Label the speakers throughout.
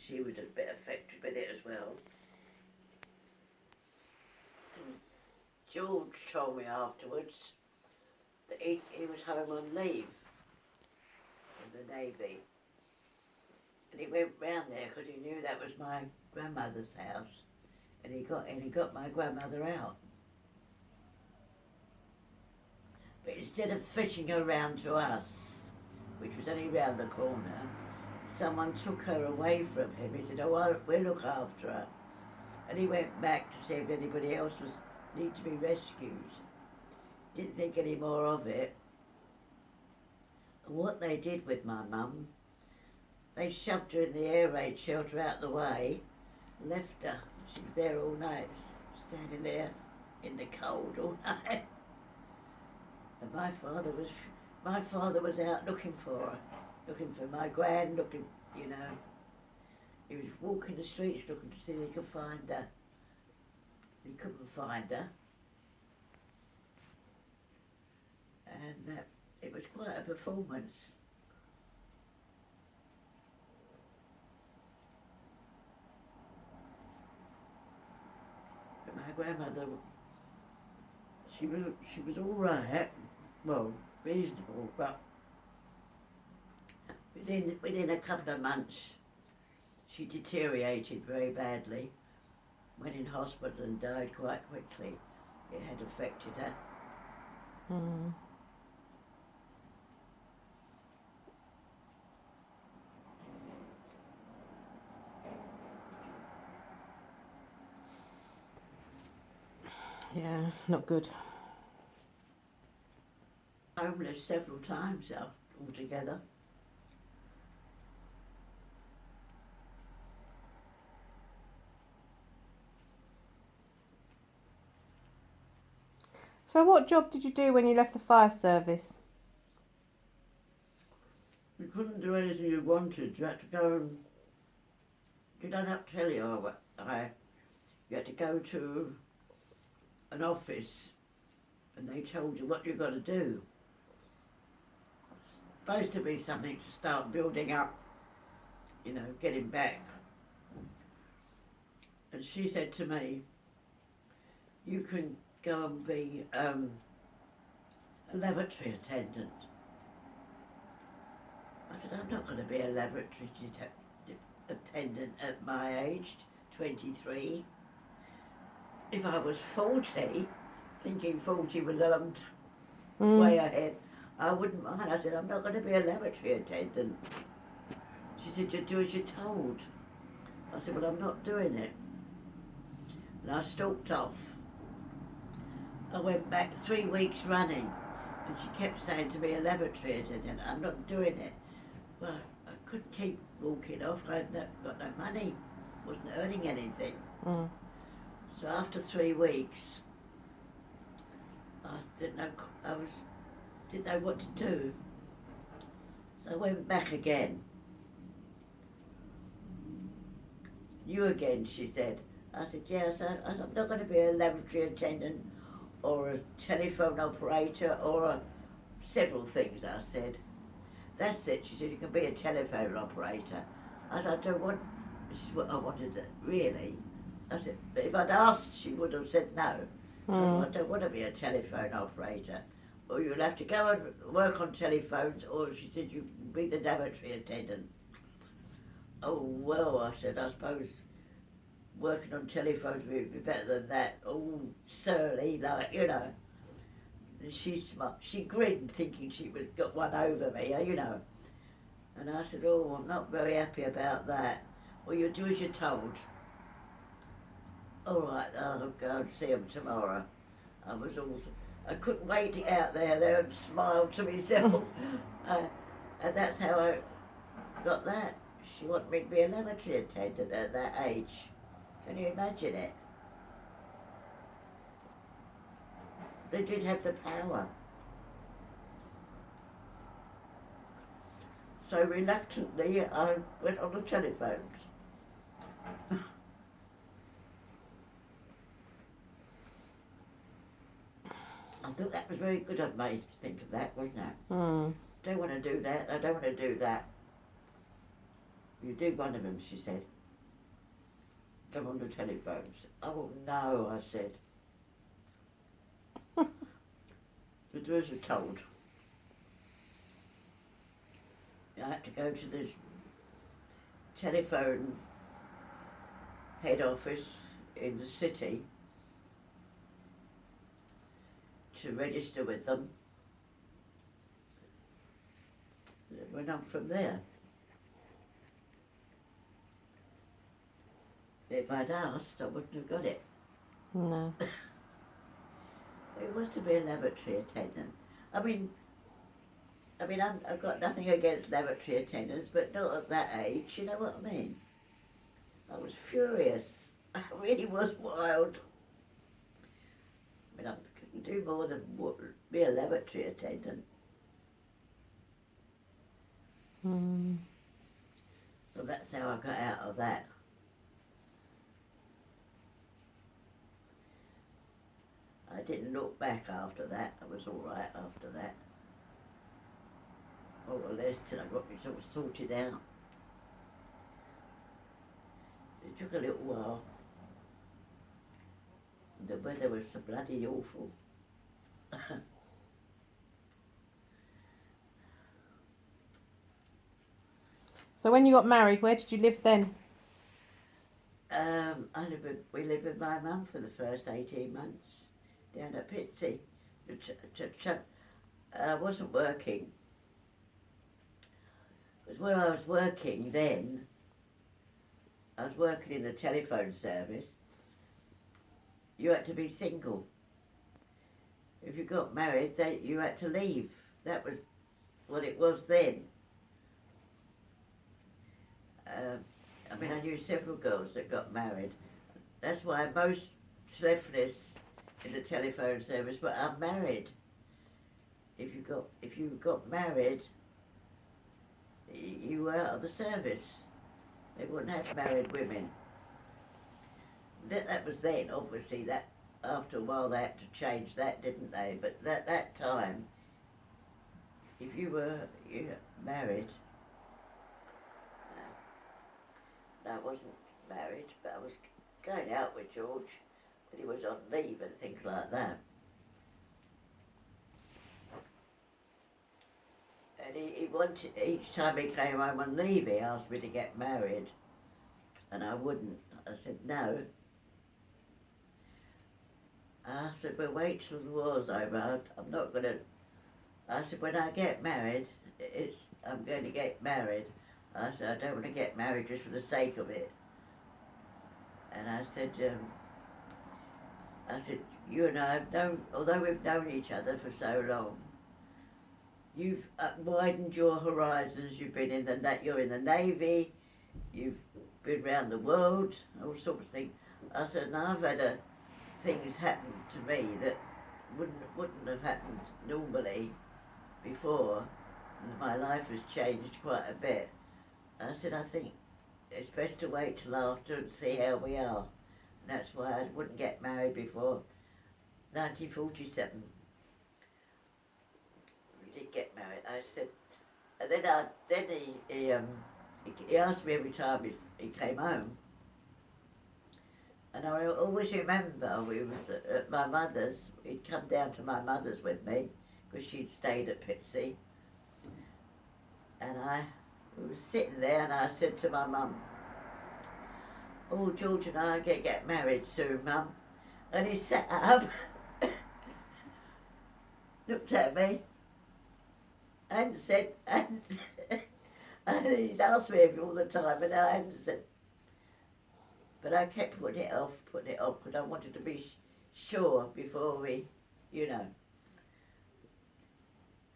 Speaker 1: she was a bit affected with it as well. And George told me afterwards that he was home on leave in the Navy. And he went round there because he knew that was my grandmother's house. And he got my grandmother out. But instead of fetching her round to us, which was only round the corner, someone took her away from him. He said, "Oh, we'll look after her." And he went back to see if anybody else need to be rescued. Didn't think any more of it. And what they did with my mum, they shoved her in the air raid shelter out the way, left her. She was there all night, standing there in the cold all night. And my father was out looking for her, looking for my gran, you know. He was walking the streets looking to see if he could find her. He couldn't find her. And it was quite a performance. But my grandmother, she was all right, well, reasonable, but within a couple of months, she deteriorated very badly, went in hospital and died quite quickly. It had affected her.
Speaker 2: Mm. Yeah, not good.
Speaker 1: Homeless several times altogether.
Speaker 2: So what job did you do when you left the fire service?
Speaker 1: You couldn't do anything you wanted. You had to go and... Did I not tell you? You had to go to an office and they told you what you've got to do. It's supposed to be something to start building up, you know, getting back. And she said to me, "You can go and be a lavatory attendant." I said, "I'm not going to be a lavatory attendant at my age, 23. If I was 40, thinking 40 was way ahead, I wouldn't mind." I said, "I'm not going to be a lavatory attendant." She said, "You do as you're told." I said, "Well, I'm not doing it." And I stalked off. I went back 3 weeks running, and she kept saying to me, "A lavatory attendant." I'm not doing it. Well, I couldn't keep walking off. I had got no money, wasn't earning anything.
Speaker 2: Mm.
Speaker 1: So after 3 weeks, I didn't know what to do. So I went back again. "You again?" she said. I said, "Yes." I said, "I'm not going to be a lavatory attendant or a telephone operator or several things," I said. "That's it." She said, "You can be a telephone operator." I said, "I don't want, this is what I wanted, really." I said, but if I'd asked, she would have said no. So I thought, "I don't want to be a telephone operator. Or you'll have to go and work on telephones," or she said, "You can be the lavatory attendant." "Oh, well," I said, "I suppose working on telephones would be better than that, all surly, like, you know." And she grinned, thinking she got one over me, you know. And I said, "Oh, I'm not very happy about that." "Well, you'll do as you're told." "All right, I'll go and see them tomorrow." I couldn't wait to get out there and smile to myself. And that's how I got that. She wanted me to be a lavatory attendant at that age. Can you imagine it? They did have the power. So reluctantly, I went on the telephones. I thought that was very good of me to think of that, wasn't it?
Speaker 2: Mm.
Speaker 1: "Don't want to do that, I don't want to do that." "You do one of them," she said. them on the telephones. Oh no, I said. The doors are told. I had to go to the telephone head office in the city to register with them. It went on from there. If I'd asked, I wouldn't have got it.
Speaker 2: No.
Speaker 1: It was to be a lavatory attendant. I've got nothing against lavatory attendants, but not at that age, you know what I mean? I was furious. I really was wild. I couldn't do more than be a lavatory attendant.
Speaker 2: Mm.
Speaker 1: So that's how I got out of that. I didn't look back after that. I was all right after that. More or less till I got myself sorted out. It took a little while. And the weather was so bloody awful.
Speaker 2: So when you got married, where did you live then?
Speaker 1: We lived with my mum for the first 18 months down at Pitsea. I wasn't working. Because when I was working then, I was working in the telephone service. You had to be single. If you got married, you had to leave. That was what it was then. I knew several girls that got married. That's why most telephonists in the telephone service were unmarried. If you got married, you were out of the service. They wouldn't have married women. That was then, obviously. That after a while they had to change that, didn't they? But that time, if you were married. No, I wasn't married, but I was going out with George, but he was on leave and things like that. And he wanted, each time he came home on leave, he asked me to get married, and I wouldn't. I said no. I said, well, wait till the war's over. I'm not going to. I said, when I get married, I'm going to get married. I said, I don't want to get married just for the sake of it. And I said, you and I have known, although we've known each other for so long, you've widened your horizons. You've been you're in the Navy, you've been around the world, all sorts of things. I said, and I've had things happen to me that wouldn't have happened normally before. And my life has changed quite a bit. I said, I think it's best to wait till after and see how we are. And that's why I wouldn't get married before 1947. We did get married. I said, and then he asked me every time he came home. And I always remember we was at my mother's. He'd come down to my mother's with me because she'd stayed at Pitsea. And we were sitting there, and I said to my mum, oh, George and I are going to get married soon, Mum. And he sat up, looked at me, and said, and he's asked me all the time, and I hadn't said. But I kept putting it off, because I wanted to be sure before we,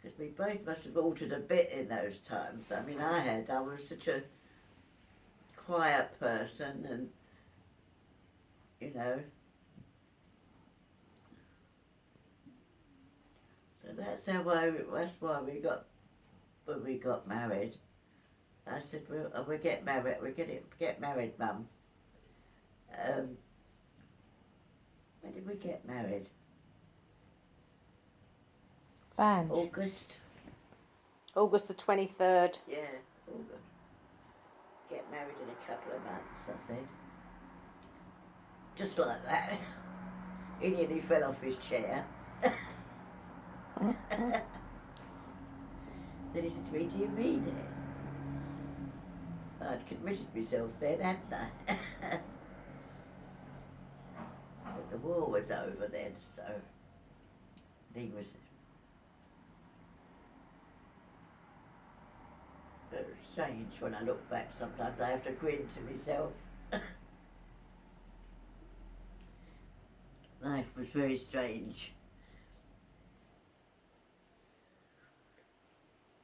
Speaker 1: because we both must have altered a bit in those times. I was such a quiet person, and, so that's why when we got married, I said, well, we're getting married, Mum. When did we get married?
Speaker 2: Vange. August the 23rd.
Speaker 1: Yeah, August. Get married in a couple of months, I said. just like that. He nearly fell off his chair. Then he said to me, "Do you mean it?" I'd committed myself then, hadn't I? But the war was over then, so he was. It was strange when I look back. Sometimes I have to grin to myself. Life was very strange.